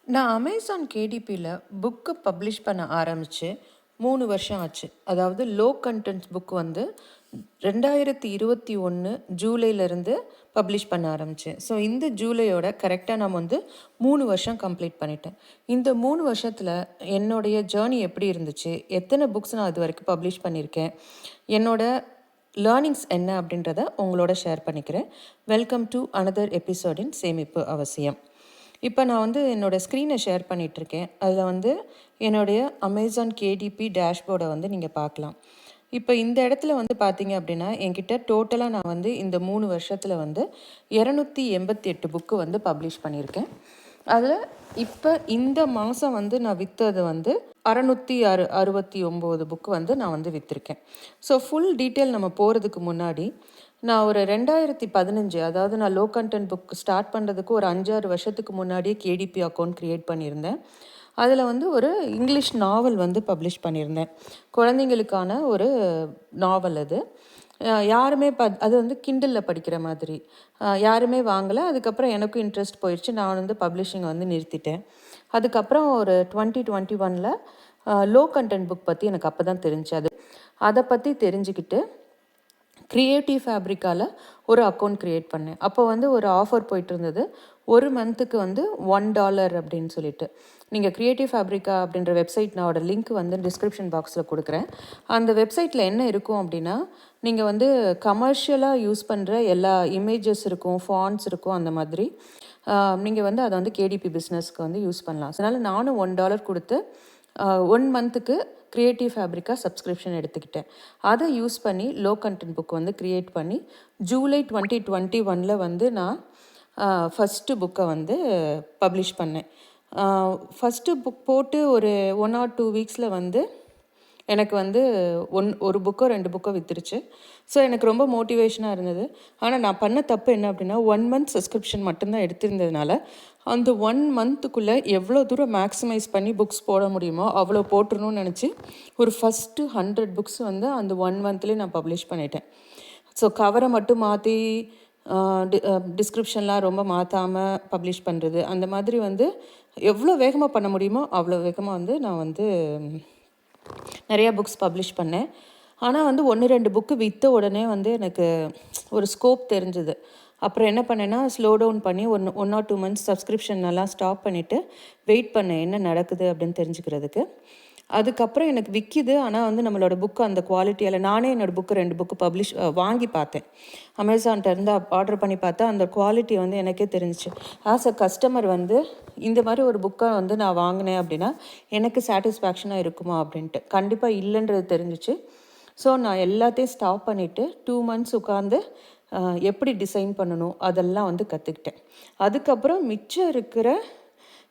நான் Amazon கேடிபியில் book publish பண்ண ஆரம்பித்து 3 வருஷம் ஆச்சு. அதாவது லோ கண்டென்ட்ஸ் புக் வந்து 2021 ஜூலைலேருந்து பப்ளிஷ் பண்ண ஆரம்பித்தேன். ஸோ இந்த ஜூலையோட கரெக்டாக நான் வந்து 3 வருஷம் கம்ப்ளீட் பண்ணிட்டேன். இந்த 3 வருஷத்தில் என்னுடைய ஜேர்னி எப்படி இருந்துச்சு, எத்தனை புக்ஸ் நான் இது வரைக்கும் பப்ளிஷ் பண்ணியிருக்கேன், என்னோட லேர்னிங்ஸ் என்ன அப்படின்றத உங்களோட ஷேர் பண்ணிக்கிறேன். வெல்கம் டு அனதர் எபிசோடின் சேமிப்பு அவசியம். இப்போ நான் வந்து என்னோடய ஸ்க்ரீனை ஷேர் பண்ணிகிட்ருக்கேன். அதில் வந்து என்னுடைய அமேசான் கேடிபி டேஷ்போர்டை வந்து நீங்கள் பார்க்கலாம். இப்போ இந்த இடத்துல வந்து பார்த்தீங்க அப்படின்னா என்கிட்ட டோட்டலாக நான் வந்து இந்த 3 வருஷத்தில் வந்து 288 புக்கு வந்து பப்ளிஷ் பண்ணியிருக்கேன். அதில் இப்போ இந்த மாதம் வந்து நான் விற்றது வந்து 669 புக்கு வந்து நான் வந்து விற்றுருக்கேன். ஸோ ஃபுல் டீட்டெயில் நம்ம போகிறதுக்கு முன்னாடி நான் ஒரு 2015, அதாவது நான் லோ கண்டென்ட் புக் ஸ்டார்ட் பண்ணுறதுக்கு ஒரு 5-6 வருஷத்துக்கு முன்னாடியே கேடிபி அக்கௌண்ட் க்ரியேட் பண்ணியிருந்தேன். அதில் வந்து ஒரு இங்கிலீஷ் நாவல் வந்து பப்ளிஷ் பண்ணியிருந்தேன். குழந்தைங்களுக்கான ஒரு நாவல் அது. யாருமே அது வந்து கிண்டலில் படிக்கிற மாதிரி யாருமே வாங்கலை. அதுக்கப்புறம் எனக்கும் இன்ட்ரெஸ்ட் போயிடுச்சு. நான் வந்து பப்ளிஷிங் வந்து நிறுத்திட்டேன். அதுக்கப்புறம் ஒரு 2021 லோ கண்டென்ட் புக் பற்றி எனக்கு அப்போ தான் தெரிஞ்சு அதை பற்றி தெரிஞ்சுக்கிட்டு க்ரியேட்டிவ் ஃபேப்ரிக்காவில் ஒரு அக்கௌண்ட் க்ரியேட் பண்ணேன். அப்போ வந்து ஒரு ஆஃபர் போயிட்டு இருந்தது. ஒரு மந்த்துக்கு வந்து $1 அப்படின்னு சொல்லிட்டு. நீங்கள் க்ரியேட்டிவ் ஃபேப்ரிக்கா அப்படின்ற வெப்சைட் நான் லிங்க் வந்து டிஸ்கிரிப்ஷன் பாக்ஸில் கொடுக்குறேன். அந்த வெப்சைட்டில் என்ன இருக்கும் அப்படின்னா, நீங்கள் வந்து கமர்ஷியலாக யூஸ் பண்ணுற எல்லா இமேஜஸ் இருக்கும், ஃபாண்ட்ஸ் இருக்கும். அந்த மாதிரி நீங்கள் வந்து அதை வந்து கேடிபி பிஸ்னஸ்க்கு வந்து யூஸ் பண்ணலாம். அதனால் நானும் $1 கொடுத்து 1 மந்த்துக்கு க்ரியேட்டிவ் ஃபேப்ரிக்கா சப்ஸ்கிரிப்ஷன் எடுத்துக்கிட்டேன். அதை யூஸ் பண்ணி லோ கண்டென்ட் புக் வந்து க்ரியேட் பண்ணி ஜூலை 2021 வந்து நான் ஃபஸ்ட்டு புக்கை வந்து பப்ளிஷ் பண்ணேன். ஃபஸ்ட்டு புக் போட்டு ஒரு 1 or 2 வீக்ஸில் வந்து எனக்கு வந்து ஒரு புக்கோ 2 புக்கோ விற்றுருச்சு. ஸோ எனக்கு ரொம்ப மோட்டிவேஷனாக இருந்தது. ஆனால் நான் பண்ண தப்பு என்ன அப்படின்னா 1 மந்த் சப்ஸ்கிரிப்ஷன் மட்டும்தான் எடுத்திருந்ததுனால அந்த 1 மந்த்துக்குள்ளே எவ்வளோ தூரம் மேக்ஸிமைஸ் பண்ணி புக்ஸ் போட முடியுமோ அவ்வளோ போட்டுருணும்னு நினச்சி ஒரு ஃபஸ்ட்டு 100 புக்ஸ் வந்து அந்த 1 மந்த்லேயே நான் பப்ளிஷ் பண்ணிட்டேன். ஸோ கவரை மட்டும் மாற்றி டிஸ்கிரிப்ஷன்லாம் ரொம்ப மாற்றாமல் பப்ளிஷ் பண்ணுறது, அந்த மாதிரி வந்து எவ்வளோ வேகமாக பண்ண முடியுமோ அவ்வளோ வேகமாக வந்து நான் வந்து நிறையா புக்ஸ் பப்ளிஷ் பண்ணேன். ஆனால் வந்து 1-2 புக்கு விற்ற உடனே வந்து எனக்கு ஒரு ஸ்கோப் தெரிஞ்சுது. அப்புறம் என்ன பண்ணேன்னா ஸ்லோ டவுன் பண்ணி 1 or 2 மந்த்ஸ் சப்ஸ்கிரிப்ஷன் எல்லாம் ஸ்டாப் பண்ணிவிட்டு வெயிட் பண்ணேன் என்ன நடக்குது அப்படின்னு தெரிஞ்சுக்கிறதுக்கு. அதுக்கப்புறம் எனக்கு விற்கிது. ஆனால் வந்து நம்மளோட புக்கு அந்த குவாலிட்டியால் நானே என்னோடய புக்கு 2 புக்கு வாங்கி பார்த்தேன். அமேசான்கிட்டேருந்து ஆர்டர் பண்ணி பார்த்தா அந்த குவாலிட்டி வந்து எனக்கே தெரிஞ்சிச்சு. ஆஸ் அ கஸ்டமர் வந்து இந்த மாதிரி ஒரு புக்கை வந்து நான் வாங்கினேன் அப்படின்னா எனக்கு சாட்டிஸ்ஃபேக்ஷனாக இருக்குமா அப்படின்ட்டு கண்டிப்பாக இல்லைன்றது தெரிஞ்சிச்சு. ஸோ நான் எல்லாத்தையும் ஸ்டாப் பண்ணிவிட்டு 2 மந்த்ஸ் உட்காந்து எப்படி டிசைன் பண்ணணும் அதெல்லாம் வந்து கற்றுக்கிட்டேன். அதுக்கப்புறம் மிச்சம் இருக்கிற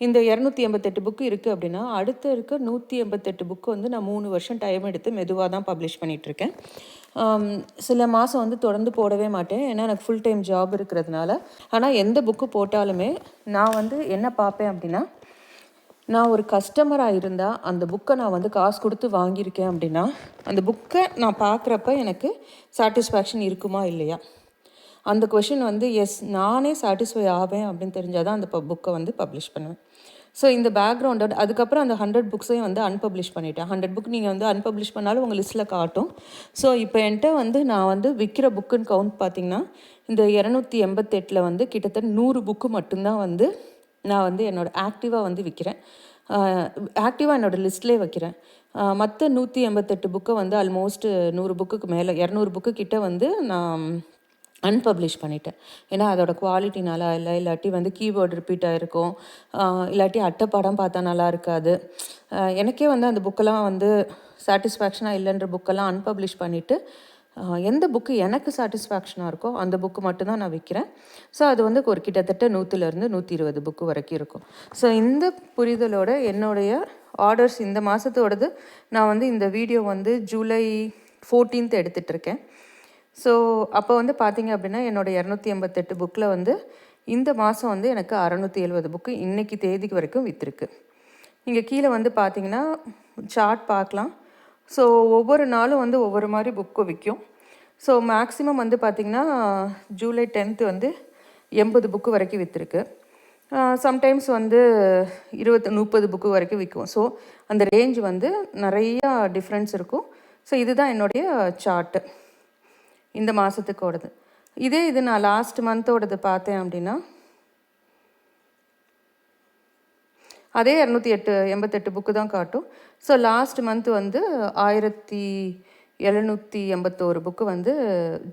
இந்த 288 புக்கு இருக்குது அப்படின்னா அடுத்த இருக்க 188 புக்கு வந்து நான் 3 வருஷம் டைம் எடுத்து மெதுவாக தான் பப்ளிஷ் பண்ணிகிட்ருக்கேன். சில மாதம் வந்து தொடர்ந்து போடவே மாட்டேன், ஏன்னா எனக்கு ஃபுல் டைம் ஜாப் இருக்கிறதுனால. ஆனால் எந்த புக்கு போட்டாலுமே நான் வந்து என்ன பார்ப்பேன் அப்படின்னா, நான் ஒரு கஸ்டமராக இருந்தால் அந்த புக்கை நான் வந்து காசு கொடுத்து வாங்கியிருக்கேன் அப்படின்னா அந்த புக்கை நான் பார்க்குறப்ப எனக்கு சாட்டிஸ்ஃபேக்ஷன் இருக்குமா இல்லையா, அந்த கொஷின் வந்து எஸ் நானே சாட்டிஸ்ஃபை ஆவேன் அப்படின்னு தெரிஞ்சால் தான் அந்த புக்கை வந்து பப்ளிஷ் பண்ணுவேன். ஸோ இந்த பேக்ரவுண்டோட அதுக்கப்புறம் அந்த 100 புக்ஸையும் வந்து அன்பப்ளிஷ் பண்ணிவிட்டேன். 100 புக் நீங்கள் வந்து அன்பப்ளிஷ் பண்ணாலும் உங்கள் லிஸ்ட்டில் காட்டும். ஸோ இப்போ என்கிட்ட வந்து நான் வந்து விற்கிற புக்குன்னு கவுண்ட் பார்த்திங்கன்னா இந்த 288 வந்து கிட்டத்தட்ட 100 புக்கு மட்டும்தான் வந்து நான் வந்து ஆக்டிவாக வந்து விற்கிறேன். ஆக்டிவாக என்னோடய லிஸ்ட்லேயே வைக்கிறேன். மற்ற 188 புக்கை வந்து ஆல்மோஸ்ட் 100 புக்குக்கு மேலே 200 புக்கு கிட்ட வந்து நான் அன்பப்ளிஷ் பண்ணிட்டேன். ஏன்னா அதோட குவாலிட்டி நல்லா இல்லை, இல்லாட்டி வந்து கீவேர்டு ரிப்பீட் ஆகிருக்கும், இல்லாட்டி அட்டைப்படம் பார்த்தா நல்லா இருக்காது. எனக்கே வந்து அந்த புக்கெல்லாம் வந்து சாட்டிஸ்ஃபேக்ஷனாக இல்லைன்ற புக்கெல்லாம் அன்பப்ளிஷ் பண்ணிவிட்டு எந்த புக்கு எனக்கு சாட்டிஸ்ஃபேக்ஷனாக இருக்கோ அந்த புக்கு மட்டும்தான் நான் விற்கிறேன். ஸோ அது வந்து ஒரு கிட்டத்தட்ட 100-120 புக்கு வரைக்கும் இருக்கும். ஸோ இந்த புரிதலோட என்னுடைய ஆர்டர்ஸ் இந்த மாதத்தோடது நான் வந்து இந்த வீடியோ வந்து ஜூலை 14 எடுத்துகிட்ருக்கேன். ஸோ அப்போ வந்து பார்த்திங்க அப்படின்னா என்னோடய 288 புக்கில் வந்து இந்த மாதம் வந்து எனக்கு 670 புக்கு இன்றைக்கி தேதிக்கு வரைக்கும் விற்றுருக்கு. நீங்கள் கீழே வந்து பார்த்திங்கன்னா சார்ட் பார்க்கலாம். ஸோ ஒவ்வொரு நாளும் வந்து ஒவ்வொரு மாதிரி புக்கு விற்கும். ஸோ மேக்ஸிமம் வந்து பார்த்திங்கன்னா ஜூலை 10 வந்து 80 புக்கு வரைக்கும் விற்றுருக்கு. சம்டைம்ஸ் வந்து 30 புக்கு வரைக்கும் விற்கும். ஸோ அந்த ரேஞ்ச் வந்து நிறையா டிஃப்ரென்ஸ் இருக்கும். ஸோ இதுதான் என்னுடைய சார்ட்டு இந்த மாதத்துக்கோடது. இது நான் லாஸ்ட் மந்தோடது பார்த்தேன் அப்படின்னா அதே 288 புக்கு தான் காட்டும். ஸோ லாஸ்ட் மந்த் வந்து 1781 புக்கு வந்து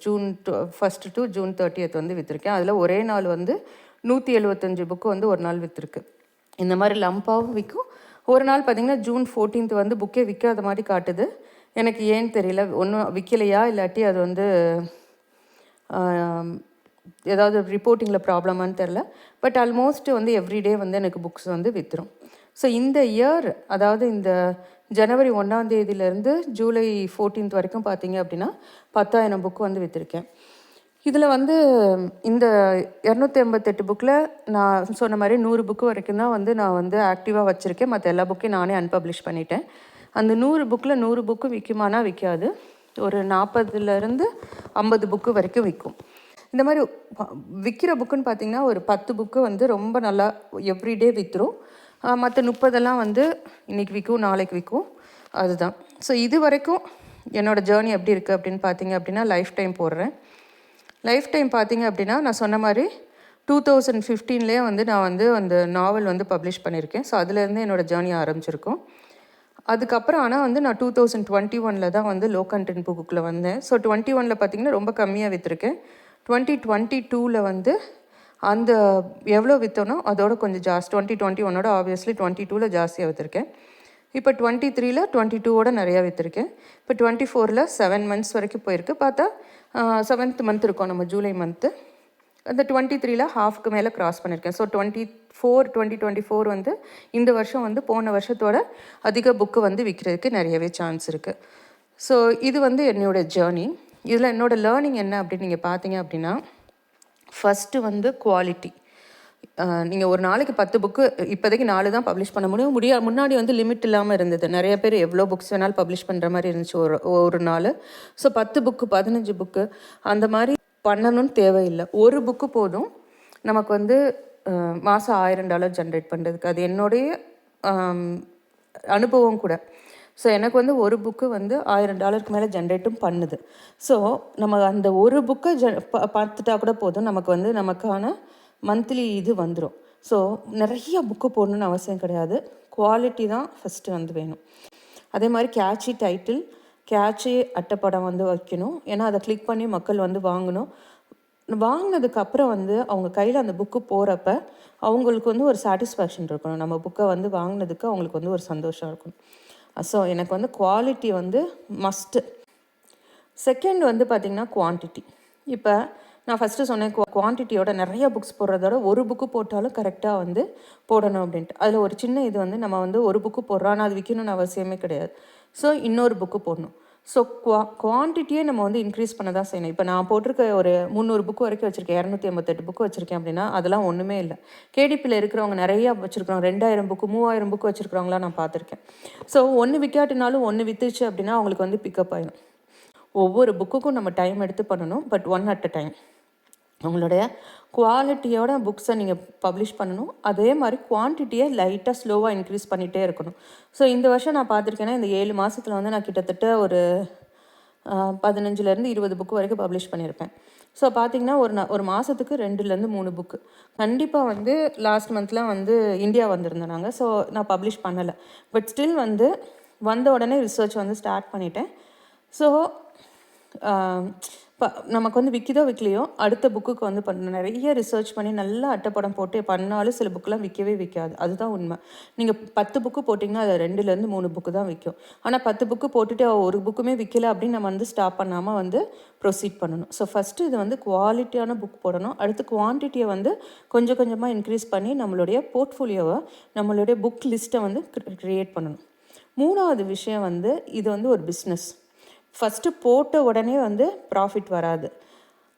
ஜூன் 1 டு ஜூன் 30 வந்து விற்றுருக்கேன். அதில் ஒரே நாள் வந்து 175 புக்கு வந்து ஒரு நாள் விற்றுருக்கு. இந்த மாதிரி லம்பாகவும் விற்கும். ஒரு நாள் பார்த்திங்கன்னா ஜூன் 14 வந்து புக்கே விற்காத மாதிரி காட்டுது. எனக்கு ஏன்னு தெரியல, ஒன்றும் விற்கலையா இல்லாட்டி அது வந்து ஏதாவது ரிப்போர்ட்டிங்கில் ப்ராப்ளமானு தெரில. பட் ஆல்மோஸ்ட் வந்து எவ்ரிடே வந்து எனக்கு புக்ஸ் வந்து விற்றுரும். ஸோ இந்த இயர், அதாவது இந்த ஜனவரி 1ஆம் தேதியிலேருந்து ஜூலை 14 வரைக்கும் பார்த்தீங்க அப்படின்னா 10,000 புக்கு வந்து விற்றுருக்கேன். இதில் வந்து இந்த 288 புக்கில் நான் சொன்ன மாதிரி 100 புக்கு வரைக்கும் தான் வந்து நான் வந்து ஆக்டிவாக வச்சுருக்கேன். மற்ற எல்லா புக்கையும் நானே அன்பப்ளிஷ் பண்ணிட்டேன். அந்த 100 புக்கில் 100 புக்கு விற்குமானா விற்காது. ஒரு 40லேருந்து 50 புக்கு வரைக்கும் விற்கும். இந்த மாதிரி விற்கிற புக்குன்னு பார்த்திங்கன்னா ஒரு 10 புக்கு வந்து ரொம்ப நல்லா எவ்ரிடே விற்றுரும். மற்ற 30 வந்து இன்றைக்கி விற்கும், நாளைக்கு விற்கும். அதுதான். ஸோ இது வரைக்கும் என்னோடய ஜேர்னி எப்படி இருக்குது அப்படின்னு பார்த்தீங்க அப்படின்னா லைஃப் டைம் போடுறேன். லைஃப் டைம் பார்த்தீங்க அப்படின்னா நான் சொன்ன மாதிரி 2015 வந்து நான் வந்து அந்த நாவல் வந்து பப்ளிஷ் பண்ணியிருக்கேன். ஸோ அதுலேருந்து என்னோடய ஜேர்னி ஆரம்பிச்சிருக்கோம். அதுக்கப்புறம் ஆனால் வந்து நான் 2021 தான் வந்து லோ கண்டென்ட் புக்குள்ளே வந்தேன். ஸோ 21 பார்த்திங்கன்னா ரொம்ப கம்மியாக விற்றுருக்கேன். 2022 வந்து அந்த எவ்வளோ விற்றனோ அதோட கொஞ்சம் ஜாஸ்தி. 2021 ஆப்வியஸ்லி 22 ஜாஸ்தியாக விற்றுருக்கேன். இப்போ 23 22 நிறையா விற்றுருக்கேன். இப்போ 24 7 months வரைக்கும் போயிருக்கு. பார்த்தா 7th month இருக்கும் நம்ம ஜூலை மந்த்து. அந்த 23 ஹாஃப்க்கு மேலே க்ராஸ் பண்ணியிருக்கேன். ஸோ 2024 வந்து இந்த வருஷம் வந்து போன வருஷத்தோட அதிக புக்கு வந்து விற்கிறதுக்கு நிறையவே சான்ஸ் இருக்குது. ஸோ இது வந்து என்னோடய ஜேர்னி. இதில் என்னோடய லேர்னிங் என்ன அப்படின்னு நீங்கள் பார்த்தீங்க அப்படின்னா, ஃபஸ்ட்டு வந்து குவாலிட்டி. நீங்கள் ஒரு நாளைக்கு 10 புக்கு, இப்போதைக்கு 4 தான் பப்ளிஷ் பண்ண முடியும். முன்னாடி வந்து லிமிட் இல்லாமல் இருந்தது. நிறைய பேர் எவ்வளோ புக்ஸ் வேணாலும் பப்ளிஷ் பண்ணுற மாதிரி இருந்துச்சு ஒரு நாள். ஸோ 10 புக்கு 15 புக்கு அந்த மாதிரி பண்ணணும்னு தேவையில்லை. ஒரு புக்கு போதும் நமக்கு வந்து மாதம் $1000 ஜென்ரேட் பண்ணுறதுக்கு. அது என்னுடைய அனுபவம் கூட. ஸோ எனக்கு வந்து ஒரு புக்கு வந்து $1000 மேலே ஜென்ரேட்டும் பண்ணுது. ஸோ நம்ம அந்த ஒரு புக்கை பார்த்துட்டா கூட போதும், நமக்கு வந்து நமக்கான மந்த்லி இது வந்துடும். ஸோ நிறைய புக்கு போடணுன்னு அவசியம் கிடையாது. குவாலிட்டி தான் ஃபஸ்ட்டு வந்து வேணும். அதே மாதிரி கேட்சி டைட்டில், கேட்சி அட்டைப்படம் வந்து வைக்கணும். ஏன்னா அதை கிளிக் பண்ணி மக்கள் வந்து வாங்கணும். வாங்கினதுக்கப்புறம் வந்து அவங்க கையில் அந்த புக்கு போகிறப்ப அவங்களுக்கு வந்து ஒரு சாட்டிஸ்ஃபேக்ஷன் இருக்கணும். நம்ம புக்கை வந்து வாங்கினதுக்கு அவங்களுக்கு வந்து ஒரு சந்தோஷம் இருக்கணும். ஸோ எனக்கு வந்து குவாலிட்டி வந்து மஸ்ட்டு. செகண்ட் வந்து பார்த்திங்கன்னா குவான்டிட்டி. இப்போ நான் ஃபஸ்ட்டு சொன்னேன் குவான்டிட்டியோட நிறைய புக்ஸ் போடுறதோட ஒரு புக்கு போட்டாலும் கரெக்டாக வந்து போடணும் அப்படின்ட்டு. அதில் ஒரு சின்ன இது வந்து நம்ம வந்து ஒரு புக்கு போடுறோம், ஆனால் அது விற்கணும்னு அவசியமே கிடையாது. ஸோ இன்னொரு புக்கு போடணும். ஸோ குவான்டிட்டியே நம்ம வந்து இன்க்ரீஸ் பண்ண தான் செய்யணும். இப்போ நான் போட்டிருக்க ஒரு 300 புக்கு வரைக்கும் வச்சுருக்கேன், 288 புக்கு வச்சுருக்கேன் அப்படின்னா அதெல்லாம் ஒன்றுமே இல்லை. கேடிபியில் இருக்கிறவங்க நிறையா வச்சுருக்குறோம், 2000 புக்கு 3000 புக்கு வச்சுருக்கிறவங்களாம் நான் பார்த்துருக்கேன். ஸோ ஒன்று விற்காட்டினாலும் ஒன்று விற்றுச்சு அப்படின்னா அவங்களுக்கு வந்து பிக்கப் ஆகிடும். ஒவ்வொரு புக்குக்கும் நம்ம டைம் எடுத்து பண்ணணும், but one at a time. உங்களுடைய குவாலிட்டியோட புக்ஸை நீங்கள் பப்ளிஷ் பண்ணணும். அதே மாதிரி குவான்டிட்டியை லைட்டாக ஸ்லோவாக இன்க்ரீஸ் பண்ணிகிட்டே இருக்கணும். ஸோ இந்த வருஷம் நான் பார்த்துருக்கேன்னா இந்த 7 மாதத்தில் வந்து நான் கிட்டத்தட்ட ஒரு 15லேருந்து 20 புக்கு வரைக்கும் பப்ளிஷ் பண்ணியிருப்பேன். ஸோ பார்த்திங்கன்னா ஒரு மாதத்துக்கு 2லேருந்து 3 புக்கு. கண்டிப்பாக வந்து லாஸ்ட் மந்த்லாம் வந்து இந்தியா வந்திருந்தோம் நாங்கள். ஸோ நான் பப்ளிஷ் பண்ணலை. பட் ஸ்டில் வந்து வந்த உடனே ரிசர்ச் வந்து ஸ்டார்ட் பண்ணிட்டேன். ஸோ நமக்கு வந்து விற்கிதோ விற்கலையோ அடுத்த புக்குக்கு வந்து நிறைய ரிசர்ச் பண்ணி நல்லா அட்டைப்படம் போட்டு பண்ணாலும் சில புக்கெலாம் விற்கவே விற்காது. அதுதான் உண்மை. நீங்கள் 10 புக்கு போட்டிங்கன்னா அது 2லேருந்து 3 புக்கு தான் விற்கும். ஆனால் 10 புக்கு போட்டுட்டு ஒரு புக்குமே விற்கலை அப்படின்னு நம்ம வந்து ஸ்டாப் பண்ணாமல் வந்து ப்ரொசீட் பண்ணணும். ஸோ ஃபஸ்ட்டு இது வந்து குவாலிட்டியான புக் போடணும். அடுத்து குவான்டிட்டியை வந்து கொஞ்சம் கொஞ்சமாக இன்க்ரீஸ் பண்ணி நம்மளுடைய போர்ட்ஃபோலியோவை, நம்மளுடைய புக் லிஸ்ட்டை வந்து க்ரியேட் பண்ணணும். 3வது விஷயம் வந்து இது வந்து ஒரு பிஸ்னஸ். ஃபஸ்ட்டு போட்ட உடனே வந்து ப்ராஃபிட் வராது.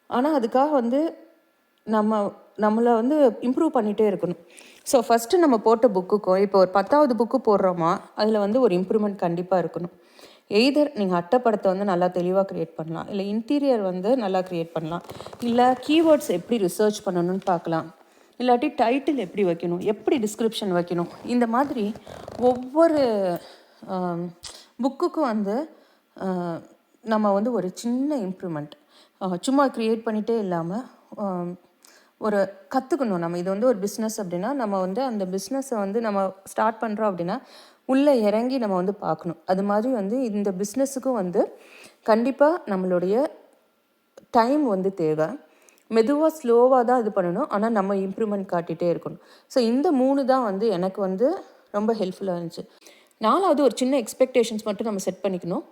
ஆனால் அதுக்காக வந்து நம்மளை வந்து இம்ப்ரூவ் பண்ணிகிட்டே இருக்கணும். ஸோ ஃபஸ்ட்டு நம்ம போட்ட புக்குக்கும் இப்போ ஒரு 10வது புக்கு போடுறோமா அதில் வந்து ஒரு இம்ப்ரூவ்மெண்ட் கண்டிப்பாக இருக்கணும். எய்தர் நீங்கள் அட்டைப்படத்தை வந்து நல்லா தெளிவாக க்ரியேட் பண்ணலாம், இல்லை இன்டீரியர் வந்து நல்லா க்ரியேட் பண்ணலாம், இல்லை கீவேர்ட்ஸ் எப்படி ரிசர்ச் பண்ணணும்னு பார்க்கலாம், இல்லாட்டி டைட்டில் எப்படி வைக்கணும், எப்படி டிஸ்கிரிப்ஷன் வைக்கணும், இந்த மாதிரி ஒவ்வொரு புக்குக்கும் வந்து நம்ம வந்து ஒரு சின்ன இம்ப்ரூவ்மெண்ட் சும்மா க்ரியேட் பண்ணிகிட்டே இல்லாமல் ஒரு கற்றுக்கணும். நம்ம இது வந்து ஒரு பிஸ்னஸ் அப்படின்னா நம்ம வந்து அந்த பிஸ்னஸை வந்து நம்ம ஸ்டார்ட் பண்ணுறோம் அப்படின்னா உள்ளே இறங்கி நம்ம வந்து பார்க்கணும். அது மாதிரி வந்து இந்த பிஸ்னஸுக்கும் வந்து கண்டிப்பாக நம்மளுடைய டைம் வந்து தேவை. மெதுவாக ஸ்லோவாக தான் இது பண்ணணும், ஆனால் நம்ம இம்ப்ரூவ்மெண்ட் காட்டிகிட்டே இருக்கணும். ஸோ இந்த 3 தான் வந்து எனக்கு வந்து ரொம்ப ஹெல்ப்ஃபுல்லாக இருந்துச்சு. 4வது ஒரு சின்ன எக்ஸ்பெக்டேஷன்ஸ் மட்டும் நம்ம செட் பண்ணிக்கணும்.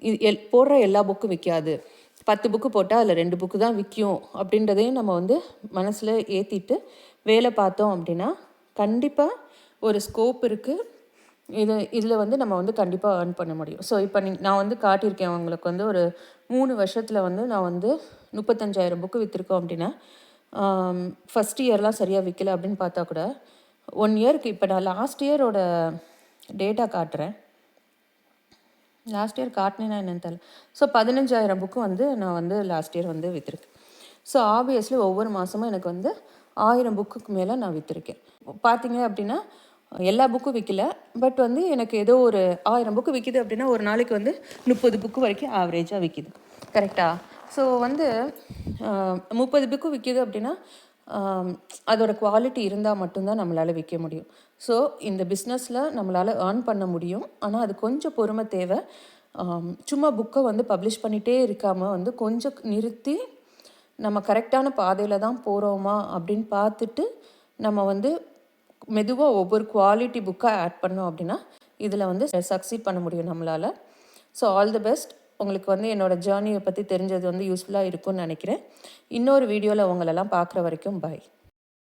இது போடுற எல்லா புக்கும் விற்காது, 10 புக்கு போட்டால் அதில் 2 புக்கு தான் விற்கும் அப்படின்றதையும் நம்ம வந்து மனசில் ஏற்றிட்டு வேலை பார்த்தோம் அப்படின்னா கண்டிப்பாக ஒரு ஸ்கோப் இருக்குது. இதில் வந்து நம்ம வந்து கண்டிப்பாக ஏர்ன் பண்ண முடியும். ஸோ இப்போ நான் வந்து காட்டியிருக்கேன் உங்களுக்கு வந்து ஒரு 3 வருஷத்தில் வந்து நான் வந்து 35,000 புக்கு விற்றுருக்கோம் அப்படின்னா ஃபஸ்ட் இயர்லாம் சரியாக விற்கல அப்படின்னு பார்த்தா கூட 1 இயருக்கு இப்போ நான் லாஸ்ட் இயரோட டேட்டா காட்டுறேன். லாஸ்ட் இயர் காட்டினேன்னா என்னன்னு தெரியல. ஸோ 15,000 புக்கு வந்து நான் வந்து லாஸ்ட் இயர் வந்து விற்றுருக்கேன். ஸோ ஆப்வியஸ்லி ஒவ்வொரு மாதமும் எனக்கு வந்து 1000 புக்குக்கு மேலே நான் விற்றுருக்கேன். பார்த்தீங்க அப்படின்னா எல்லா புக்கும் விற்கல, பட் வந்து எனக்கு ஏதோ ஒரு 1000 புக்கு விற்கிது அப்படின்னா ஒரு நாளைக்கு வந்து 30 புக்கு வரைக்கும் ஆவரேஜாக விற்கிது. கரெக்டாக? ஸோ வந்து 30 புக்கு விற்கிது அப்படின்னா அதோட குவாலிட்டி இருந்தால் மட்டும்தான் நம்மளால் விற்க முடியும். ஸோ இந்த பிஸ்னஸில் நம்மளால் ஏர்ன் பண்ண முடியும், ஆனால் அது கொஞ்சம் பொறுமை தேவை. சும்மா புக்கை வந்து பப்ளிஷ் பண்ணிகிட்டே இருக்காமல் வந்து கொஞ்சம் நிறுத்தி நம்ம கரெக்டான பாதையில் தான் போகிறோமா அப்படின்னு பார்த்துட்டு நம்ம வந்து மெதுவாக ஒவ்வொரு குவாலிட்டி புக்காக ஆட் பண்ணோம் அப்படின்னா இதில் வந்து சக்சீட் பண்ண முடியும் நம்மளால். So all the best. உங்களுக்கு வந்து என்னோடய ஜேர்னியை பற்றி தெரிஞ்சது வந்து யூஸ்ஃபுல்லாக இருக்கும்னு நினைக்கிறேன். இன்னொரு வீடியோவில் உங்களெல்லாம் பார்க்குற வரைக்கும் பாய்.